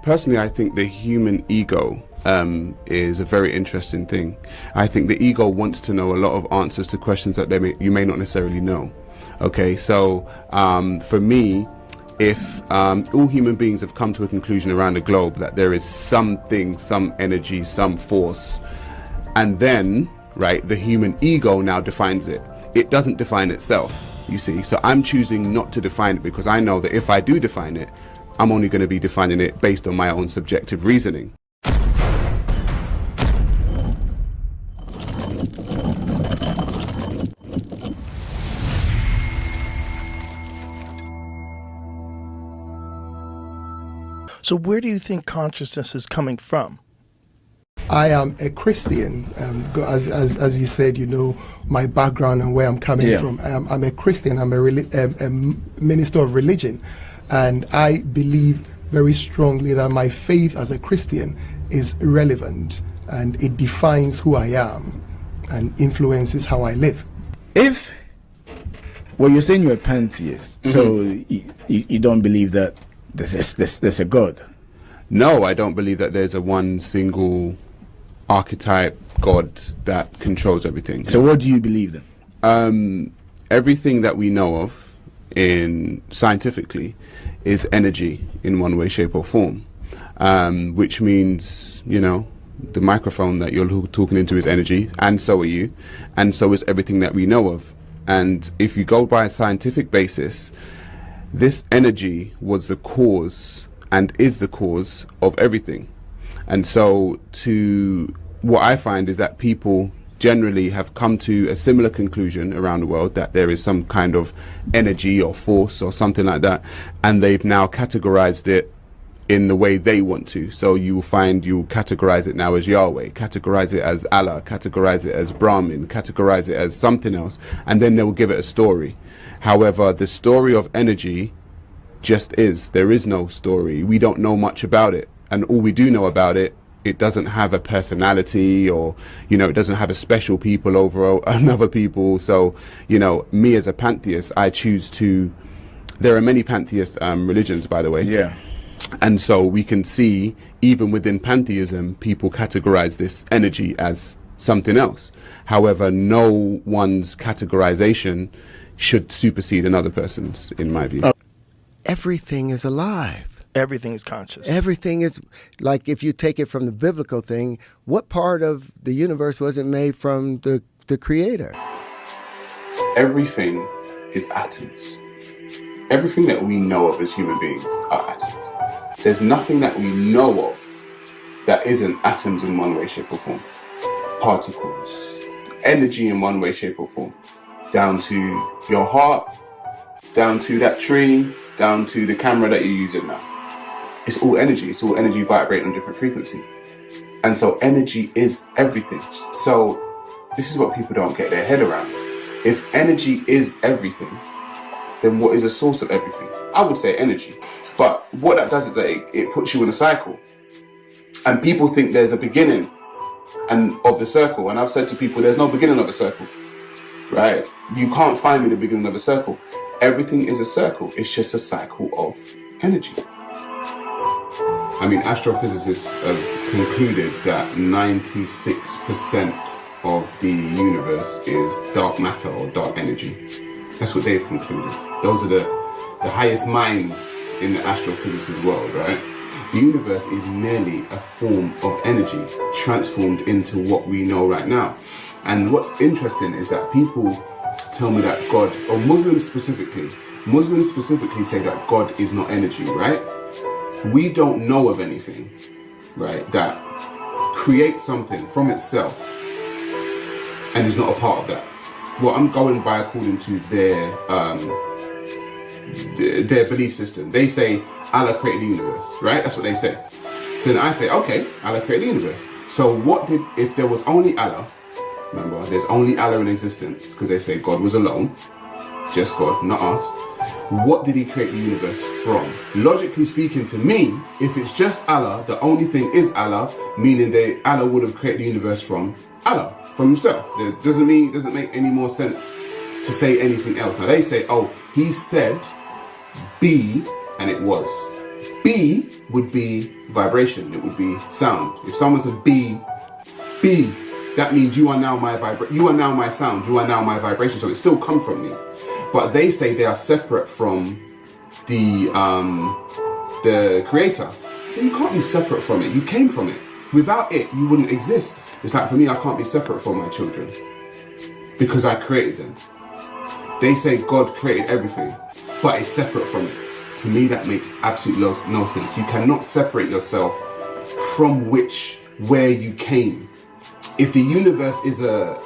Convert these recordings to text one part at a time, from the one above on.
Personally, I think the human ego is a very interesting thing. I think the ego wants to know a lot of answers to questions that you may not necessarily know. Okay, so for me, if all human beings have come to a conclusion around the globe that there is something, some energy, some force, and then, right, the human ego now defines it. It doesn't define itself, you see. So I'm choosing not to define it because I know that if I do define it, I'm only going to be defining it based on my own subjective reasoning. So where do you think consciousness is coming from? I am a Christian. As you said, you know, my background and where I'm coming from. I'm a Christian. I'm a minister of religion. And I believe very strongly that my faith as a Christian is relevant and it defines who I am and influences how I live. You're saying you're a pantheist, so you don't believe that there's a God? No, I don't believe that there's a one single archetype God that controls everything. So what do you believe then? Everything that we know of in scientifically is energy in one way, shape or form, which means, you know, the microphone that you're talking into is energy, and so are you, and so is everything that we know of. And if you go by a scientific basis, this energy was the cause and is the cause of everything. And so what I find is that people generally have come to a similar conclusion around the world, that there is some kind of energy or force or something like that, and they've now categorized it in the way they want to. So you will find you'll categorize it now as Yahweh, categorize it as Allah, categorize it as Brahmin, categorize it as something else, and then they'll give it a story. However, the story of energy just is. There is no story. We don't know much about it. And all we do know about it, it doesn't have a personality, or, you know, it doesn't have a special people over another people. So, you know, me as a pantheist, I choose to, there are many pantheist religions, by the way. Yeah. And so we can see, even within pantheism, people categorize this energy as something else. However, no one's categorization should supersede another person's, in my view. Everything is alive. Everything is conscious. Everything is, like, if you take it from the biblical thing, what part of the universe wasn't made from the creator? Everything is atoms. Everything that we know of as human beings are atoms. There's nothing that we know of that isn't atoms in one way, shape or form. Particles, energy in one way, shape or form. Down to your heart, down to that tree, down to the camera that you're using now. It's all energy. It's all energy vibrating on different frequency. And so energy is everything. So this is what people don't get their head around. If energy is everything, then what is the source of everything? I would say energy. But what that does is that it puts you in a cycle. And people think there's a beginning of the circle. And I've said to people, there's no beginning of a circle. Right? You can't find me the beginning of a circle. Everything is a circle. It's just a cycle of energy. I mean, astrophysicists have concluded that 96% of the universe is dark matter or dark energy. That's what they've concluded. Those are the highest minds in the astrophysicist world, right? The universe is merely a form of energy transformed into what we know right now. And what's interesting is that people tell me that God, or Muslims specifically say that God is not energy, right? We don't know of anything, right, that creates something from itself and is not a part of that. Well, I'm going by according to their belief system. They say Allah created the universe, right? That's what they say. So then I say, okay, Allah created the universe. So if there was only Allah, remember, there's only Allah in existence, because they say God was alone, just God, not us. What did he create the universe from? Logically speaking, to me, if it's just Allah, the only thing is Allah, meaning that Allah would have created the universe from Allah, from himself. It doesn't make any more sense to say anything else. Now they say, oh, he said be, and it was. B would be vibration. It would be sound. If someone says B, that means you are now my you are now my sound. You are now my vibration. So it still comes from me. But they say they are separate from the creator. So you can't be separate from it. You came from it. Without it, you wouldn't exist. It's like for me, I can't be separate from my children because I created them. They say God created everything, but it's separate from it. To me, that makes absolutely no sense. You cannot separate yourself from where you came. If the universe is the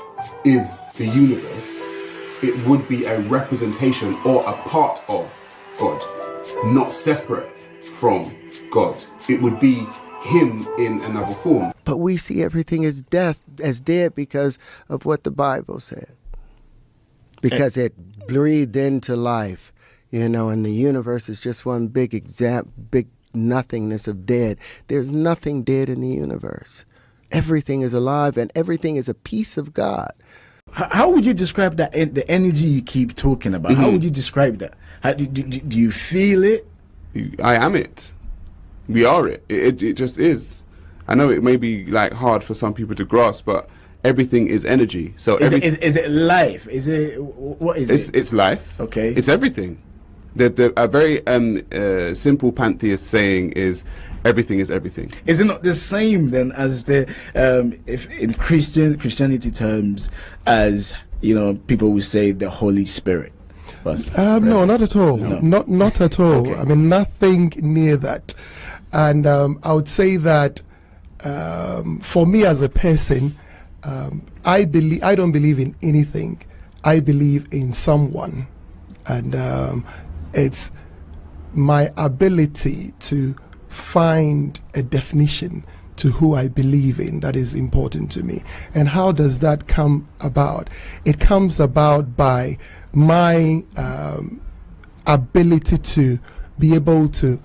universe, it would be a representation or a part of God, not separate from God. It would be him in another form. But we see everything as dead because of what the Bible said. Because it breathed into life, and the universe is just one big nothingness of dead. There's nothing dead in the universe. Everything is alive and everything is a piece of God. How would you describe that, the energy you keep talking about? Mm-hmm. How would you describe that? Do you feel it? I am it. We are it. It just is. I know it may be like hard for some people to grasp, but everything is energy. So is it life? What is it? It's life. Okay. It's everything. A very simple pantheist saying is everything is everything. Is it not the same then as if in Christianity terms, as people would say the Holy Spirit? No, not at all. No. Not at all. Okay. I mean, nothing near that. And I would say that for me as a person, I don't believe in anything. I believe in someone, and it's my ability to find a definition to who I believe in that is important to me. And how does that come about? It comes about by my ability to be able to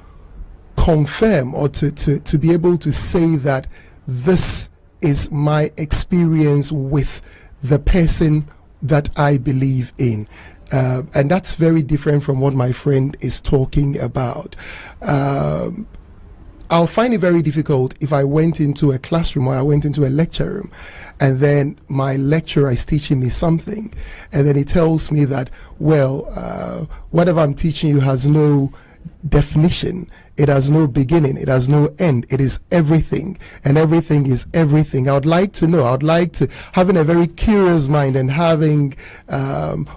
confirm or to be able to say that this is my experience with the person that I believe in. And that's very different from what my friend is talking about. I'll find it very difficult if I went into a classroom or I went into a lecture room and then my lecturer is teaching me something and then he tells me that, whatever I'm teaching you has no definition. It has no beginning. It has no end. It is everything, and everything is everything. I would like to know. I would like to, having a very curious mind and having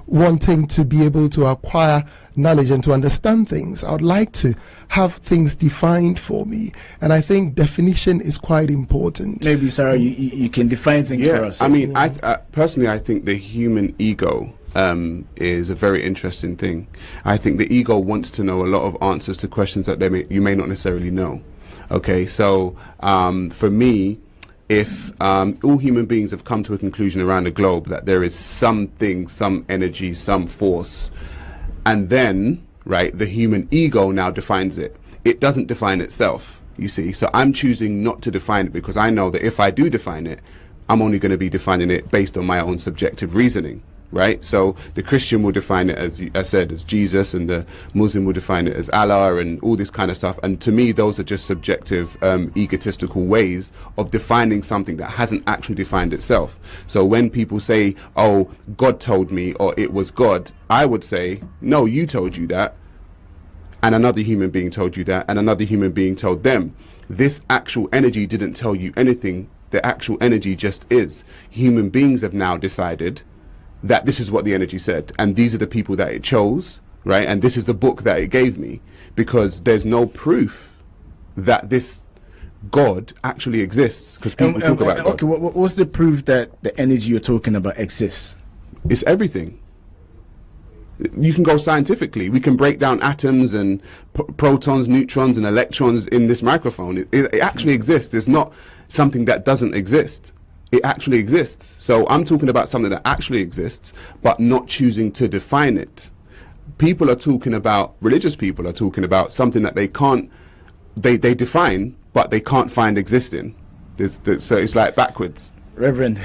wanting to be able to acquire knowledge and to understand things. I would like to have things defined for me, and I think definition is quite important. Maybe, Sarah, you can define things for us. I mean, I personally, I think the human ego is a very interesting thing. I think the ego wants to know a lot of answers to questions that you may not necessarily know. Okay, so for me, if all human beings have come to a conclusion around the globe that there is something, some energy, some force, and then, right, the human ego now defines it. It doesn't define itself, you see. So I'm choosing not to define it because I know that if I do define it, I'm only going to be defining it based on my own subjective reasoning. Right, so the Christian will define it as I said, as Jesus, and the Muslim will define it as Allah, and all this kind of stuff. And to me, those are just subjective, egotistical ways of defining something that hasn't actually defined itself. So when people say, "Oh, God told me," or "It was God," I would say, "No, you told you that, and another human being told you that, and another human being told them." This actual energy didn't tell you anything. The actual energy just is. Human beings have now decided that this is what the energy said, and these are the people that it chose, right? And this is the book that it gave me, because there's no proof that this God actually exists, because people talk about God. Okay, what's the proof that the energy you're talking about exists? It's everything. You can go scientifically. We can break down atoms and protons, neutrons, and electrons in this microphone. It actually exists. It's not something that doesn't exist. It actually exists. So I'm talking about something that actually exists, but not choosing to define it. People are talking about, religious people are talking about something that they can't, they define, but they can't find existing. So it's like backwards. Reverend.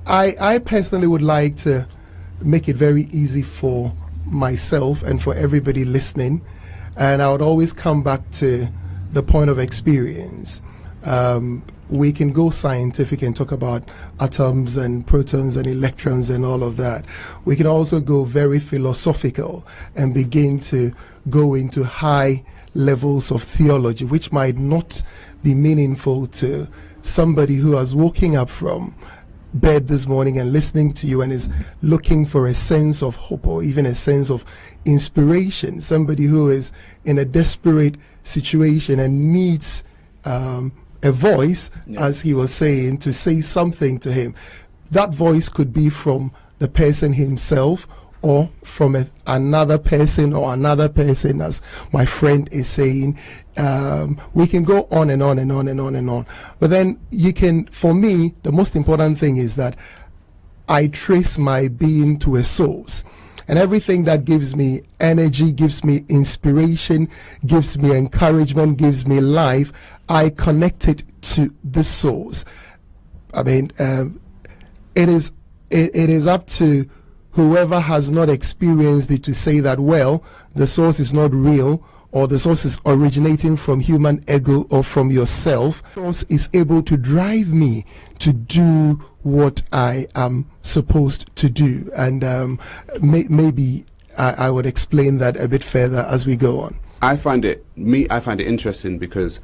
I personally would like to make it very easy for myself and for everybody listening, and I would always come back to the point of experience. We can go scientific and talk about atoms and protons and electrons and all of that. We can also go very philosophical and begin to go into high levels of theology, which might not be meaningful to somebody who is waking up from bed this morning and listening to you and is looking for a sense of hope or even a sense of inspiration. Somebody who is in a desperate situation and needs a voice, as he was saying, to say something to him. That voice could be from the person himself or from another person or another person, as my friend is saying. We can go on and on and on and on and on. But then you can, for me, the most important thing is that I trace my being to a source. And everything that gives me energy, gives me inspiration, gives me encouragement, gives me life, I connect it to the source. I mean, it is up to whoever has not experienced it to say that, well, the source is not real, or the source is originating from human ego or from yourself. The source is able to drive me to do what I am supposed to do. And maybe I would explain that a bit further as we go on. I find it interesting because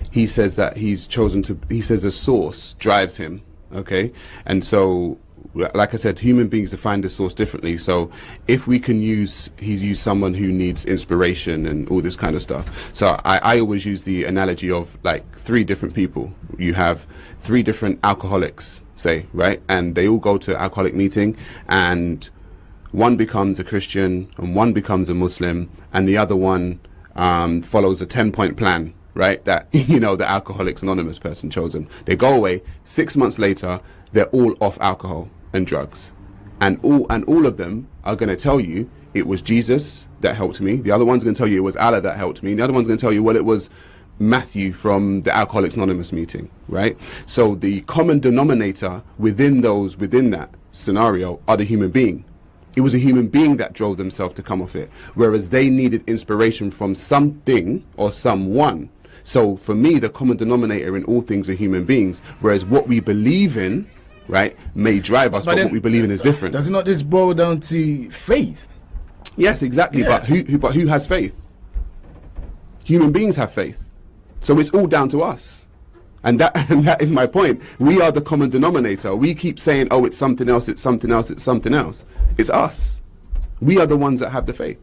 he says that he says a source drives him, okay? And so, like I said, human beings define the source differently. So if we can he's used someone who needs inspiration and all this kind of stuff. So I always use the analogy of like 3 different people. You have 3 different alcoholics, say, right? And they all go to an alcoholic meeting, and one becomes a Christian and one becomes a Muslim, and the other one follows a 10-point plan, right? That, the Alcoholics Anonymous person chosen. They go away. 6 months later, they're all off alcohol and drugs, and all of them are going to tell you it was Jesus that helped me. The other one's going to tell you it was Allah that helped me. The other one's going to tell you, well, it was Matthew from the Alcoholics Anonymous meeting, right? So the common denominator within that scenario are the human being. It was a human being that drove themselves to come off it, whereas they needed inspiration from something or someone. So for me, the common denominator in all things are human beings, whereas what we believe in, right, may drive us, but what we believe in is different. Does it not just boil down to faith? Yes, exactly. Yeah. But who has faith? Human beings have faith. So it's all down to us. And that is my point. We are the common denominator. We keep saying, oh, it's something else, it's something else, it's something else. It's us. We are the ones that have the faith.